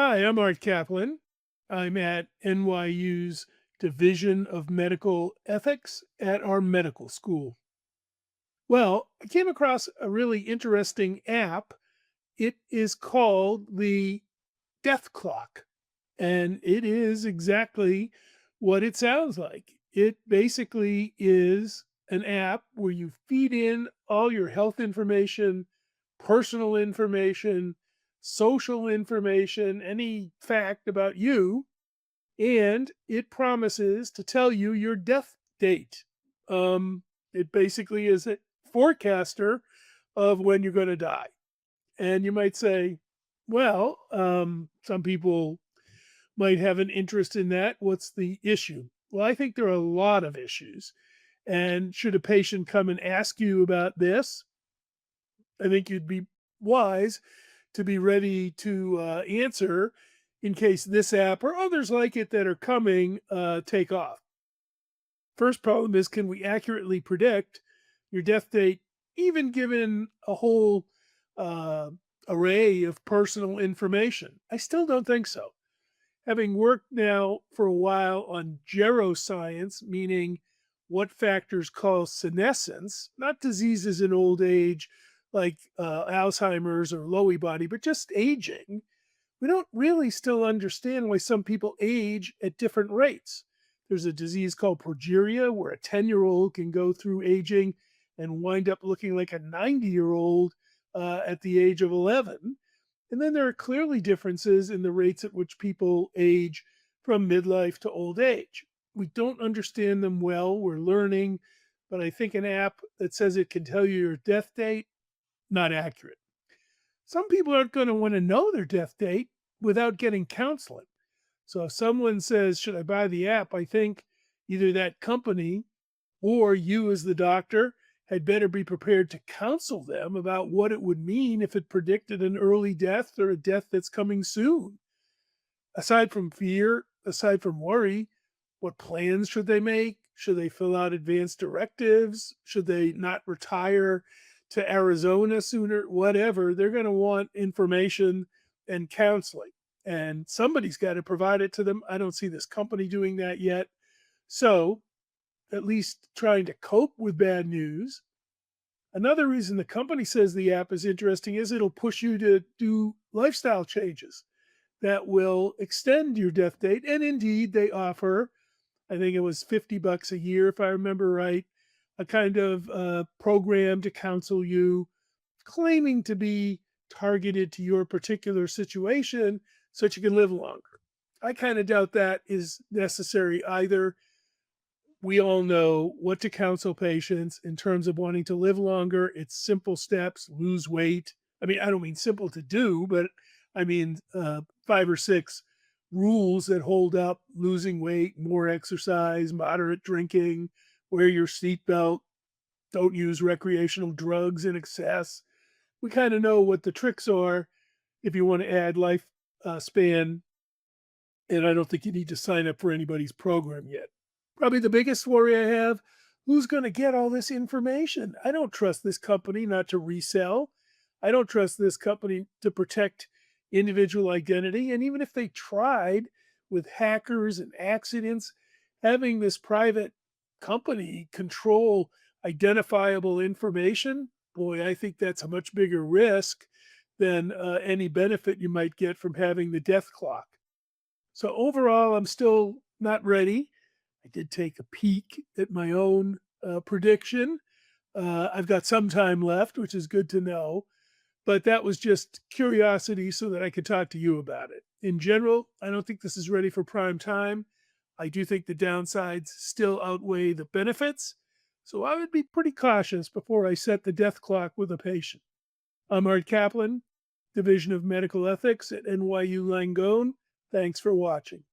Hi, I'm Art Caplan. I'm at NYU's Division of Medical Ethics at our medical school. Well, I came across a really interesting app. It is called the Death Clock, and it is exactly what it sounds like. It basically is an app where you feed in all your health information, personal information, social information, any fact about you, and it promises to tell you your death date. Um, it basically is a forecaster of when you're going to die. And you might say, well, some people might have an interest in that. What's the issue? Well, I think there are a lot of issues. And should a patient come and ask you about this, I think you'd be wise to be ready to answer in case this app or others like it that are coming take off. First problem is, can we accurately predict your death date, even given a whole uh, array of personal information? I still don't think so. Having worked now for a while on geroscience, meaning what factors cause senescence, not diseases in old age like Alzheimer's or Lewy body, but just aging, we don't really still understand why some people age at different rates. There's a disease called progeria where a 10-year-old can go through aging and wind up looking like a 90-year-old at the age of 11. And then there are clearly differences in the rates at which people age from midlife to old age. We don't understand them well. We're learning, but I think an app that says it can tell you your death date, not accurate. Some people aren't going to want to know their death date without getting counseling. So if someone says, should I buy the app? I think either that company or you, as the doctor, had better be prepared to counsel them about what it would mean if it predicted an early death or a death that's coming soon. Aside from fear, aside from worry, what plans should they make? Should they fill out advance directives? Should they not retire to Arizona sooner? Whatever. They're going to want information and counseling. And somebody's got to provide it to them. I don't see this company doing that yet. So, at least trying to cope with bad news. Another reason the company says the app is interesting is it'll push you to do lifestyle changes that will extend your death date. And indeed, they offer, I think it was $50 a year, if I remember right, a kind of program to counsel you, claiming to be targeted to your particular situation so that you can live longer. I kind of doubt that is necessary either. We all know what to counsel patients in terms of wanting to live longer. It's simple steps, lose weight. I mean, I don't mean simple to do, but I mean 5 or 6 rules that hold up: losing weight, more exercise, moderate drinking, wear your seatbelt, don't use recreational drugs in excess. We kind of know what the tricks are if you want to add life span, and I don't think you need to sign up for anybody's program yet. Probably the biggest worry I have, who's going to get all this information? I don't trust this company not to resell. I don't trust this company to protect individual identity. And even if they tried with hackers and accidents, having this private company control identifiable information, boy, I think that's a much bigger risk than any benefit you might get from having the death clock. So overall, I'm still not ready. I did take a peek at my own prediction. I've got some time left, which is good to know. But that was just curiosity so that I could talk to you about it. In general, I don't think this is ready for prime time. I do think the downsides still outweigh the benefits. So I would be pretty cautious before I set the death clock with a patient. I'm Art Kaplan, Division of Medical Ethics at NYU Langone. Thanks for watching.